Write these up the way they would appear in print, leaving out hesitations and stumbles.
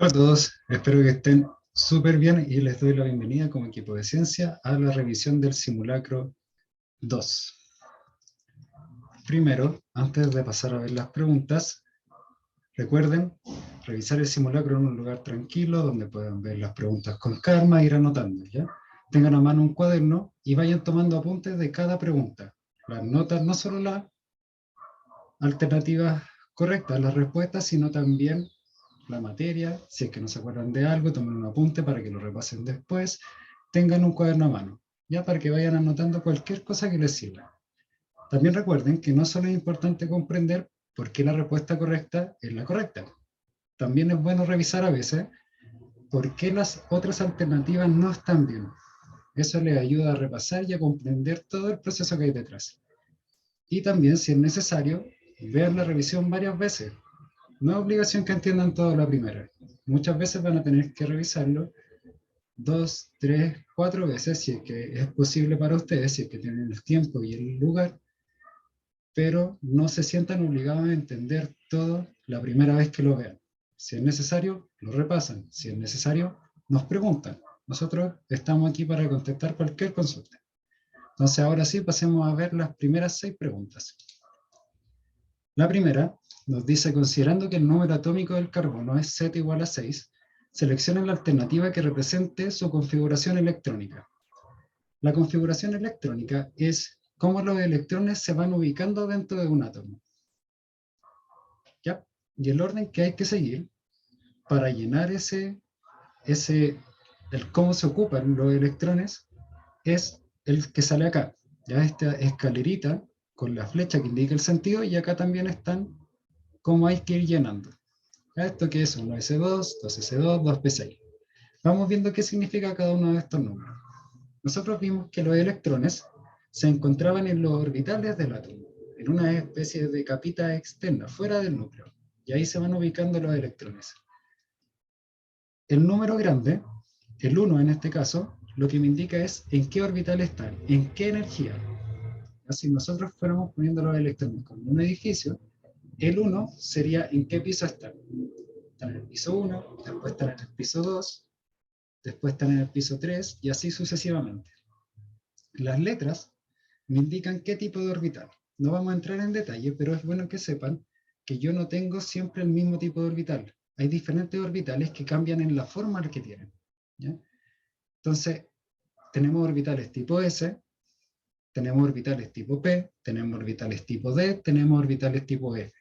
Hola a todos, espero que estén súper bien y les doy la bienvenida como equipo de ciencia a la revisión del simulacro 2. Primero, antes de pasar a ver las preguntas, recuerden revisar el simulacro en un lugar tranquilo donde puedan ver las preguntas con calma e ir anotando, ¿ya? Tengan a mano un cuaderno y vayan tomando apuntes de cada pregunta. Las notas, no solo las alternativas correctas, las respuestas, sino también la materia. Si es que no se acuerdan de algo, tomen un apunte para que lo repasen después. Tengan un cuaderno a mano, ya para que vayan anotando cualquier cosa que les sirva. También recuerden que no solo es importante comprender por qué la respuesta correcta es la correcta. También es bueno revisar a veces por qué las otras alternativas no están bien. Eso les ayuda a repasar y a comprender todo el proceso que hay detrás. Y también, si es necesario, vean la revisión varias veces. No es obligación que entiendan todo la primera. Muchas veces van a tener que revisarlo 2, 3, 4 veces si es que es posible para ustedes, si es que tienen el tiempo y el lugar, pero no se sientan obligados a entender todo la primera vez que lo vean. Si es necesario, lo repasan. Si es necesario, nos preguntan. Nosotros estamos aquí para contestar cualquier consulta. Entonces, ahora sí, pasemos a ver las primeras 6 preguntas. La primera nos dice, considerando que el número atómico del carbono es Z igual a 6, seleccione la alternativa que represente su configuración electrónica. La configuración electrónica es cómo los electrones se van ubicando dentro de un átomo. ¿Ya? Y el orden que hay que seguir para llenar el cómo se ocupan los electrones es el que sale acá. Ya esta escalerita con la flecha que indica el sentido, y acá también están cómo hay que ir llenando. ¿Esto qué es? 1s2, 2s2, 2p6. Vamos viendo qué significa cada uno de estos números. Nosotros vimos que los electrones se encontraban en los orbitales del átomo, en una especie de capita externa, fuera del núcleo. Y ahí se van ubicando los electrones. El número grande, el 1 en este caso, lo que me indica es en qué orbital están, en qué energía. Si nosotros fuéramos poniendo los electrones como un edificio, el 1 sería en qué piso están. Están en el piso 1, después están en el piso 2, después están en el piso 3 y así sucesivamente. Las letras me indican qué tipo de orbital. No vamos a entrar en detalle, pero es bueno que sepan que yo no tengo siempre el mismo tipo de orbital. Hay diferentes orbitales que cambian en la forma que tienen, ¿ya? Entonces, tenemos orbitales tipo S, tenemos orbitales tipo P, tenemos orbitales tipo D, tenemos orbitales tipo F,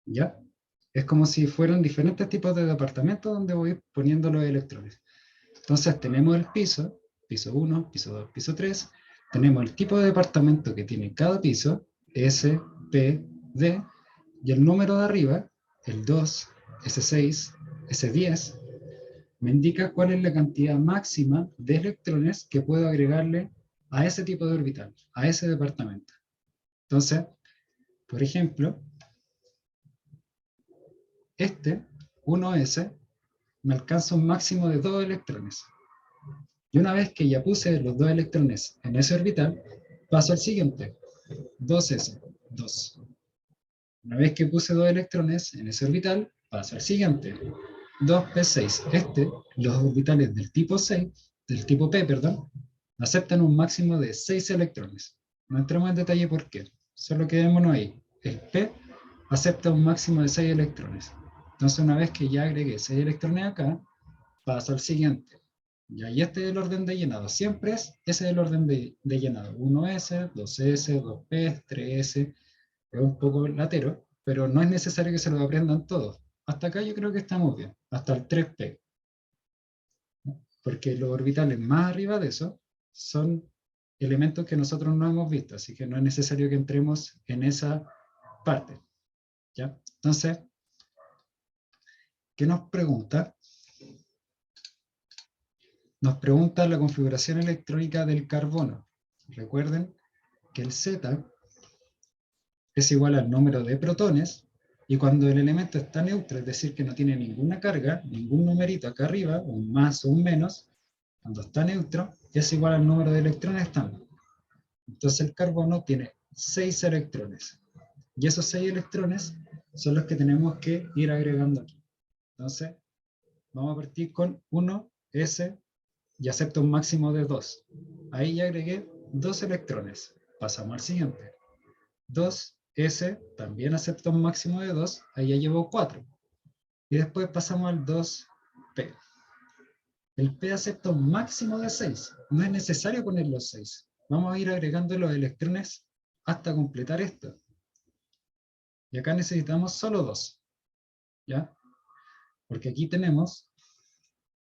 ¿ya? Es como si fueran diferentes tipos de departamentos donde voy poniendo los electrones. Entonces tenemos el piso, piso 1, piso 2, piso 3, tenemos el tipo de departamento que tiene cada piso, S, P, D, y el número de arriba, el 2, S6, S10, me indica cuál es la cantidad máxima de electrones que puedo agregarle a ese tipo de orbital, a ese departamento. Entonces, por ejemplo, este 1S me alcanza un máximo de 2 electrones. Y una vez que ya puse los 2 electrones en ese orbital, paso al siguiente, 2s, 2. Una vez que puse 2 electrones en ese orbital, paso al siguiente, 2p6. Los orbitales del tipo 6, del tipo P, perdón, aceptan un máximo de 6 electrones. No entremos en detalle por qué, solo quedémonos ahí. El P acepta un máximo de 6 electrones. Entonces, una vez que ya agregué 6 electrones acá, paso al siguiente. Ya, y este es el orden de llenado. Siempre ese es el orden de llenado. 1S, 2S, 2P, 3S. Es un poco latero, pero no es necesario que se lo aprendan todos. Hasta acá yo creo que estamos bien. Hasta el 3P. Porque los orbitales más arriba de eso son elementos que nosotros no hemos visto. Así que no es necesario que entremos en esa parte. ¿Ya? Entonces, ¿qué nos pregunta? Nos pregunta la configuración electrónica del carbono. Recuerden que el Z es igual al número de protones, y cuando el elemento está neutro, es decir, que no tiene ninguna carga, ningún numerito acá arriba, un más o un menos, cuando está neutro, es igual al número de electrones también. Entonces el carbono tiene 6 electrones, y esos 6 electrones son los que tenemos que ir agregando aquí. Entonces, Vamos a partir con 1s y acepto un máximo de 2. Ahí ya agregué 2 electrones. Pasamos al siguiente. 2s, también acepta un máximo de 2. Ahí ya llevo 4. Y después pasamos al 2p. El P acepta un máximo de 6. No es necesario poner los 6. Vamos a ir agregando los electrones hasta completar esto. Y acá necesitamos solo 2. ¿Ya? Porque aquí tenemos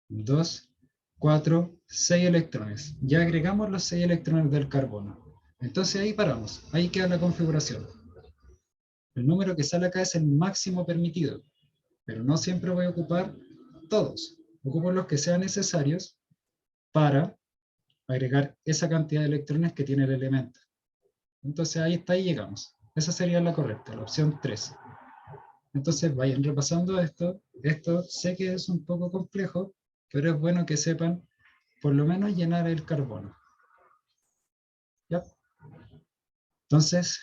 2, 4, 6 electrones. Ya agregamos los 6 electrones del carbono. Entonces ahí paramos. Ahí queda la configuración. El número que sale acá es el máximo permitido. Pero no siempre voy a ocupar todos. Ocupo los que sean necesarios para agregar esa cantidad de electrones que tiene el elemento. Entonces ahí está y llegamos. Esa sería la correcta, la opción 3. Entonces vayan repasando esto. Esto sé que es un poco complejo, pero es bueno que sepan por lo menos llenar el carbono. ¿Ya? Entonces,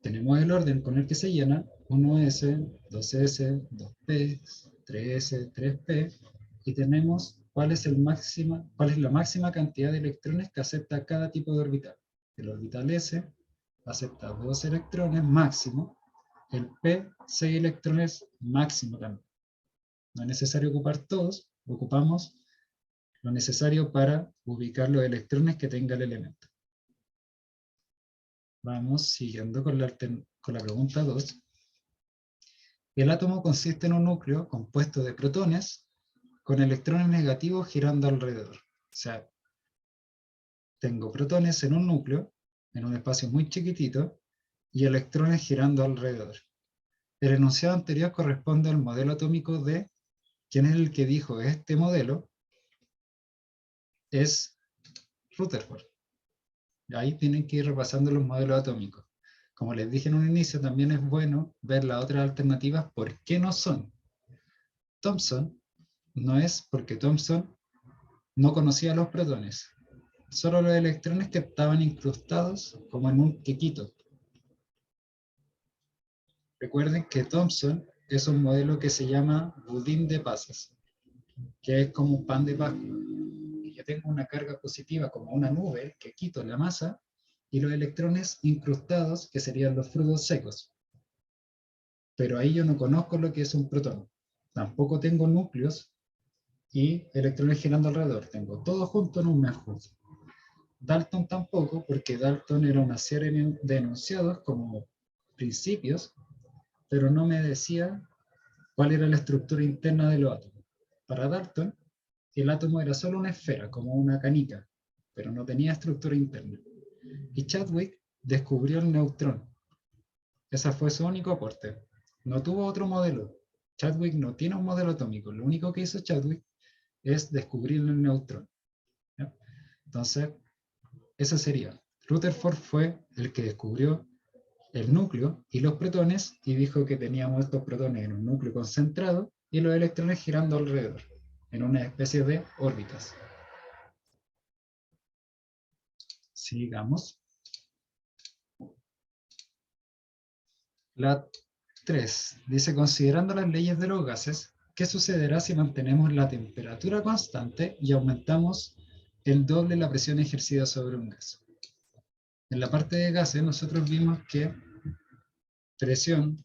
tenemos el orden con el que se llena: 1s, 2s, 2p, 3s, 3p, y tenemos cuál es la máxima cantidad de electrones que acepta cada tipo de orbital. El orbital s acepta 2 electrones máximo, el p 6 electrones máximo también. No es necesario ocupar todos, ocupamos lo necesario para ubicar los electrones que tenga el elemento. Vamos siguiendo con la pregunta 2. El átomo consiste en un núcleo compuesto de protones con electrones negativos girando alrededor. O sea, tengo protones en un núcleo, en un espacio muy chiquitito, y electrones girando alrededor. El enunciado anterior corresponde al modelo atómico de, ¿quién es el que dijo este modelo? Es Rutherford. Ahí tienen que ir repasando los modelos atómicos. Como les dije en un inicio, también es bueno ver las otras alternativas, por qué no son. Thomson no es porque Thomson no conocía los protones, solo los electrones que estaban incrustados como en un quequito. Recuerden que Thomson es un modelo que se llama budín de pasas, que es como un pan de Pascua. Yo tengo una carga positiva como una nube que quito la masa, y los electrones incrustados, que serían los frutos secos. Pero ahí yo no conozco lo que es un protón. Tampoco tengo núcleos y electrones girando alrededor. Tengo todo junto en un menjunje. Dalton tampoco, porque Dalton era una serie de enunciados como principios, pero no me decía cuál era la estructura interna de los átomos. Para Dalton, el átomo era solo una esfera, como una canica, pero no tenía estructura interna. Y Chadwick descubrió el neutrón. Ese fue su único aporte. No tuvo otro modelo. Chadwick no tiene un modelo atómico. Lo único que hizo Chadwick es descubrir el neutrón. ¿Ya? Entonces, eso sería. Rutherford fue el que descubrió el núcleo y los protones, y dijo que teníamos estos protones en un núcleo concentrado y los electrones girando alrededor, en una especie de órbitas. Sigamos. La 3 dice: considerando las leyes de los gases, ¿qué sucederá si mantenemos la temperatura constante y aumentamos el doble la presión ejercida sobre un gas? En la parte de gases nosotros vimos que presión,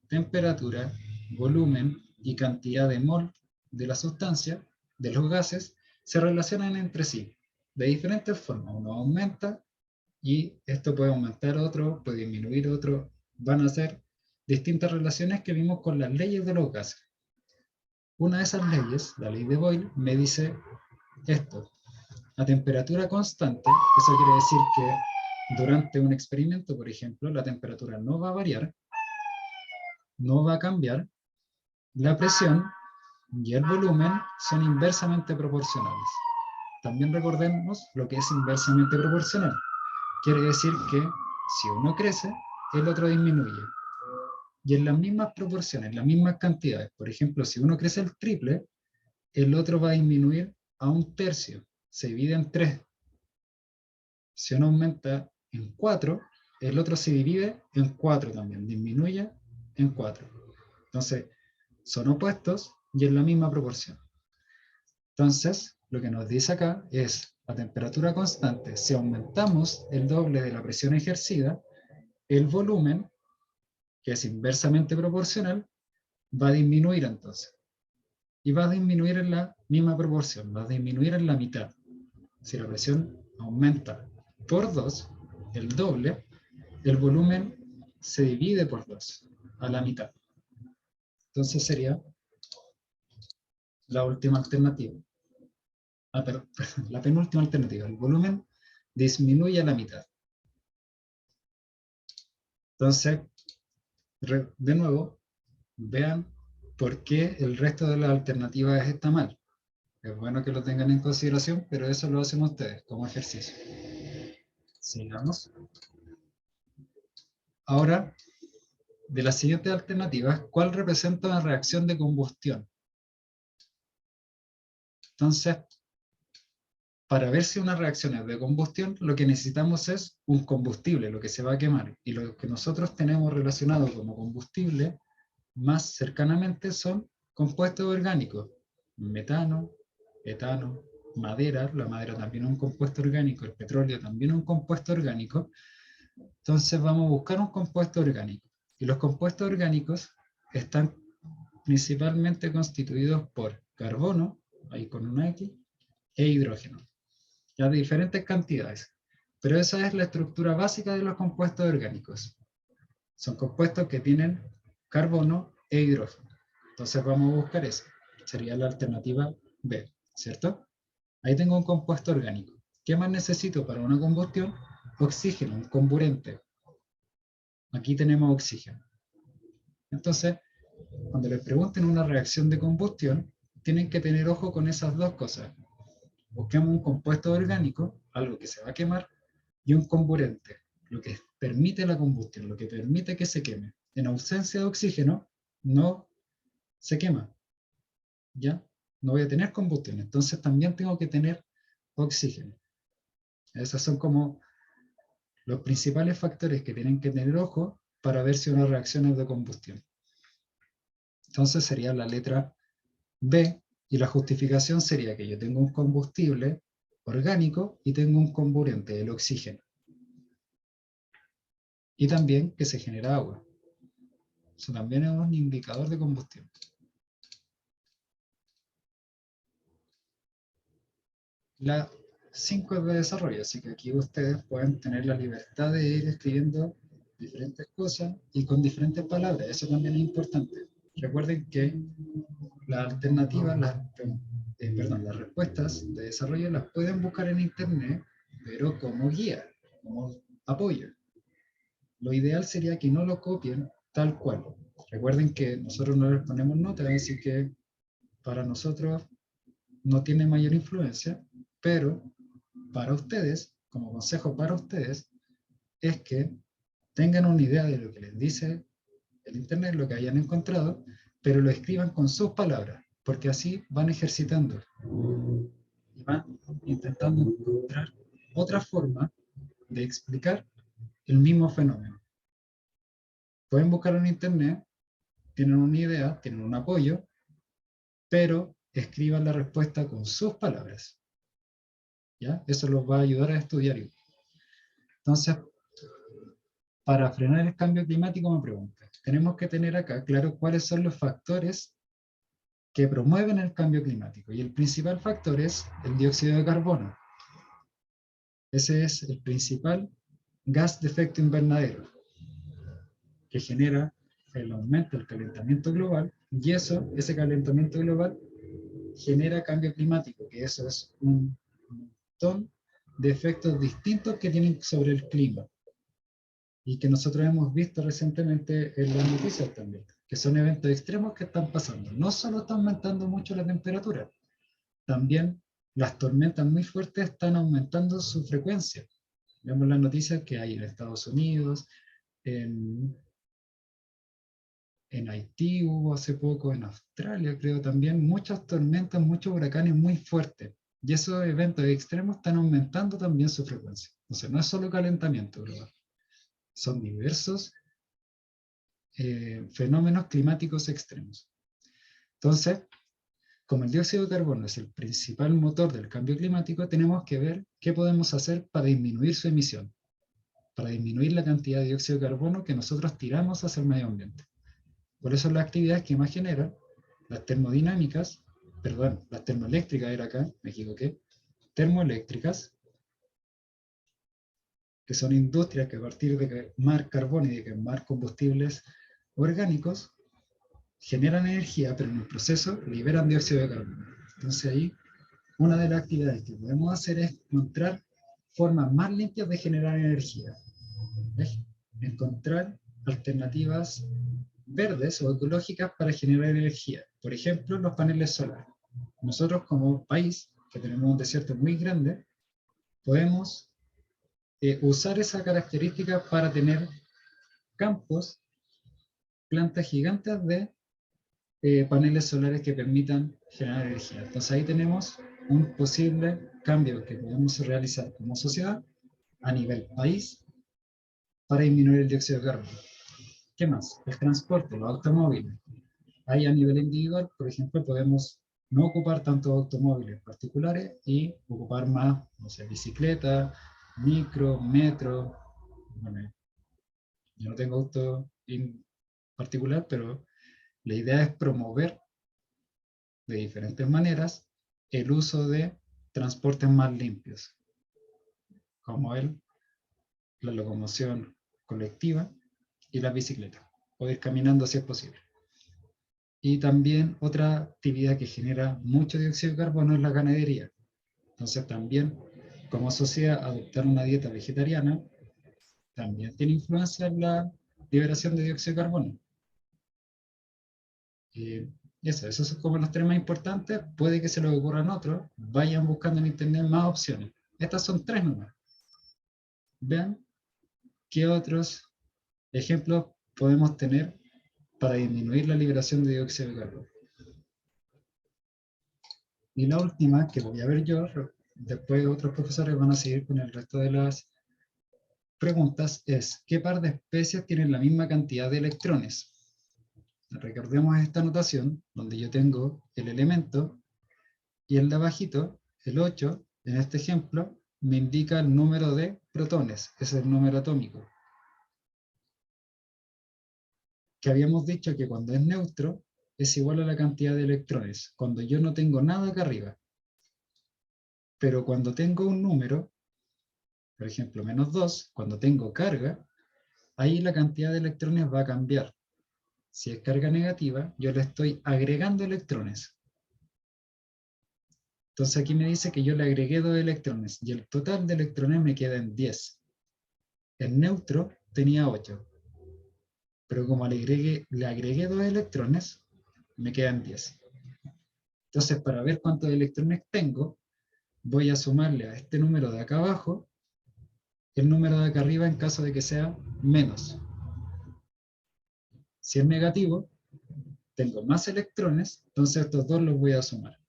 temperatura, volumen y cantidad de mol de la sustancia, de los gases, se relacionan entre sí de diferentes formas. Uno aumenta y esto puede aumentar otro, puede disminuir otro. Van a ser distintas relaciones que vimos con las leyes de los gases. Una de esas leyes, la ley de Boyle, me dice esto: a temperatura constante, eso quiere decir que durante un experimento, por ejemplo, la temperatura no va a variar, no va a cambiar, la presión y el volumen son inversamente proporcionales. También recordemos lo que es inversamente proporcional. Quiere decir que si uno crece, el otro disminuye. Y en las mismas proporciones, las mismas cantidades. Por ejemplo, si uno crece el triple, el otro va a disminuir a un tercio. Se divide en 3. Si uno aumenta en 4, el otro se divide en 4 también. Disminuye en 4. Entonces, son opuestos y en la misma proporción. Entonces, lo que nos dice acá es a temperatura constante, si aumentamos el doble de la presión ejercida, el volumen, que es inversamente proporcional, va a disminuir entonces. Y va a disminuir en la misma proporción, va a disminuir en la mitad. Si la presión aumenta por 2, el doble, el volumen se divide por 2, a la mitad. Entonces sería la última alternativa. Perdón, la penúltima alternativa. El volumen disminuye a la mitad. Entonces, de nuevo, vean por qué el resto de las alternativas está mal. Es bueno que lo tengan en consideración, pero eso lo hacen ustedes como ejercicio. Sigamos. Ahora, de las siguientes alternativas, ¿cuál representa una reacción de combustión? Entonces, para ver si una reacción es de combustión, lo que necesitamos es un combustible, lo que se va a quemar. Y lo que nosotros tenemos relacionado como combustible, más cercanamente son compuestos orgánicos. Metano, etano, madera, la madera también es un compuesto orgánico, el petróleo también es un compuesto orgánico. Entonces vamos a buscar un compuesto orgánico. Y los compuestos orgánicos están principalmente constituidos por carbono, ahí con una X, e hidrógeno, ya de diferentes cantidades. Pero esa es la estructura básica de los compuestos orgánicos. Son compuestos que tienen carbono e hidrógeno. Entonces vamos a buscar esa. Sería la alternativa B, ¿cierto? Ahí tengo un compuesto orgánico. ¿Qué más necesito para una combustión? Oxígeno, un comburente. Aquí tenemos oxígeno. Entonces, cuando les pregunten una reacción de combustión, tienen que tener ojo con esas dos cosas. Busquemos un compuesto orgánico, algo que se va a quemar, y un comburente, lo que permite la combustión, lo que permite que se queme. En ausencia de oxígeno, no se quema, ¿ya? No voy a tener combustión, entonces también tengo que tener oxígeno. Esos son como los principales factores que tienen que tener ojo para ver si una reacción es de combustión. Entonces sería la letra B, y la justificación sería que yo tengo un combustible orgánico y tengo un comburente, el oxígeno. Y también que se genera agua. Eso también es un indicador de combustión. La 5 es de desarrollo, así que aquí ustedes pueden tener la libertad de ir escribiendo diferentes cosas y con diferentes palabras. Eso también es importante. Recuerden que las alternativas, las respuestas de desarrollo las pueden buscar en internet, pero como guía, como apoyo. Lo ideal sería que no lo copien tal cual. Recuerden que nosotros no les ponemos nota, así que para nosotros no tiene mayor influencia, pero para ustedes, como consejo para ustedes, es que tengan una idea de lo que les dice el internet, lo que hayan encontrado, pero lo escriban con sus palabras, porque así van ejercitando y van intentando encontrar otra forma de explicar el mismo fenómeno. Pueden buscar en internet, tienen una idea, tienen un apoyo, pero escriban la respuesta con sus palabras. ¿Ya? Eso los va a ayudar a estudiar. Entonces, para frenar el cambio climático, me preguntan, tenemos que tener acá claro cuáles son los factores que promueven el cambio climático. Y el principal factor es el dióxido de carbono. Ese es el principal gas de efecto invernadero que genera el aumento del calentamiento global, y ese calentamiento global genera cambio climático, que eso es un montón de efectos distintos que tienen sobre el clima y que nosotros hemos visto recientemente en las noticias también, que son eventos extremos que están pasando. No solo está aumentando mucho la temperatura, también las tormentas muy fuertes están aumentando su frecuencia. Vemos las noticias que hay en Estados Unidos, en Haití hubo hace poco, en Australia creo también, muchas tormentas, muchos huracanes muy fuertes. Y esos eventos extremos están aumentando también su frecuencia. Entonces no es solo calentamiento global, son diversos fenómenos climáticos extremos. Entonces, como el dióxido de carbono es el principal motor del cambio climático, tenemos que ver qué podemos hacer para disminuir su emisión, para disminuir la cantidad de dióxido de carbono que nosotros tiramos hacia el medio ambiente. Por eso las actividades que más generan, las termodinámicas, perdón, las termoeléctricas era acá, me equivoqué, termoeléctricas, que son industrias que a partir de quemar carbono y de quemar combustibles orgánicos, generan energía, pero en el proceso liberan dióxido de carbono. Entonces ahí, una de las actividades que podemos hacer es encontrar formas más limpias de generar energía. ¿Ves? Encontrar alternativas verdes o ecológicas para generar energía. Por ejemplo, los paneles solares. Nosotros como país, que tenemos un desierto muy grande, podemos usar esa característica para tener campos, plantas gigantes de paneles solares que permitan generar energía. Entonces ahí tenemos un posible cambio que podemos realizar como sociedad a nivel país para disminuir el dióxido de carbono. ¿Qué más? El transporte, los automóviles. Ahí a nivel individual, por ejemplo, podemos no ocupar tantos automóviles particulares y ocupar más, no sé, bicicleta, micro, metro. Bueno, yo no tengo auto en particular, pero la idea es promover de diferentes maneras el uso de transportes más limpios, como la locomoción colectiva y la bicicleta, o ir caminando si es posible. Y también otra actividad que genera mucho dióxido de carbono es la ganadería. Entonces también, como sociedad, adoptar una dieta vegetariana también tiene influencia en la liberación de dióxido de carbono. Esos son como los tres más importantes. Puede que se les ocurran otros. Vayan buscando en internet más opciones. Estas son tres nomás. Vean qué otros ejemplos podemos tener para disminuir la liberación de dióxido de carbono. Y la última, que voy a ver yo, después otros profesores van a seguir con el resto de las preguntas, es ¿qué par de especies tienen la misma cantidad de electrones? Recordemos esta notación, donde yo tengo el elemento y el de abajito, el 8, en este ejemplo, me indica el número de protones, ese es el número atómico. Que habíamos dicho que cuando es neutro, es igual a la cantidad de electrones, cuando yo no tengo nada acá arriba. Pero cuando tengo un número, por ejemplo, -2, cuando tengo carga, ahí la cantidad de electrones va a cambiar. Si es carga negativa, yo le estoy agregando electrones. Entonces aquí me dice que yo le agregué 2 electrones y el total de electrones me queda en 10. El neutro tenía 8. Pero como le agregué 2 electrones, me quedan 10. Entonces, para ver cuántos electrones tengo, voy a sumarle a este número de acá abajo el número de acá arriba en caso de que sea menos. Si es negativo, tengo más electrones, entonces estos dos los voy a sumar.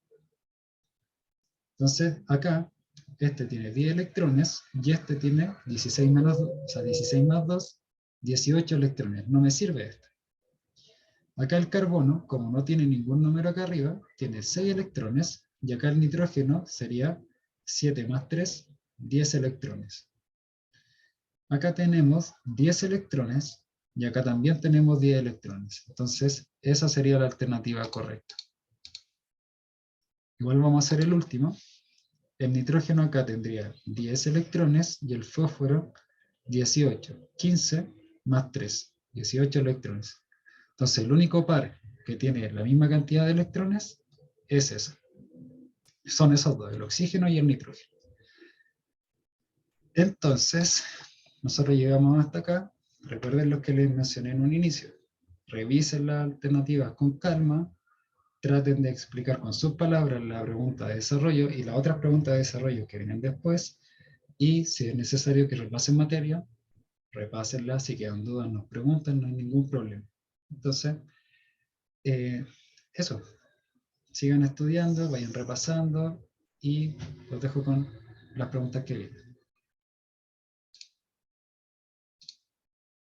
Entonces, acá, este tiene 10 electrones y este tiene 16 menos 2, o sea, 16 más 2, 18 electrones. No me sirve esto. Acá el carbono, como no tiene ningún número acá arriba, tiene 6 electrones, y acá el nitrógeno sería 7 más 3, 10 electrones. Acá tenemos 10 electrones, y acá también tenemos 10 electrones. Entonces, esa sería la alternativa correcta. Igual vamos a hacer el último. El nitrógeno acá tendría 10 electrones, y el fósforo 18. 15 más 3, 18 electrones. Entonces, el único par que tiene la misma cantidad de electrones es eso. Son esos dos, el oxígeno y el nitrógeno. Entonces, nosotros llegamos hasta acá. Recuerden lo que les mencioné en un inicio. Revisen las alternativas con calma. Traten de explicar con sus palabras la pregunta de desarrollo y las otras preguntas de desarrollo que vienen después. Y si es necesario que repasen materia, repásenla. Si quedan dudas, nos preguntan, no hay ningún problema. Entonces, eso. Sigan estudiando, vayan repasando y los dejo con las preguntas que vienen.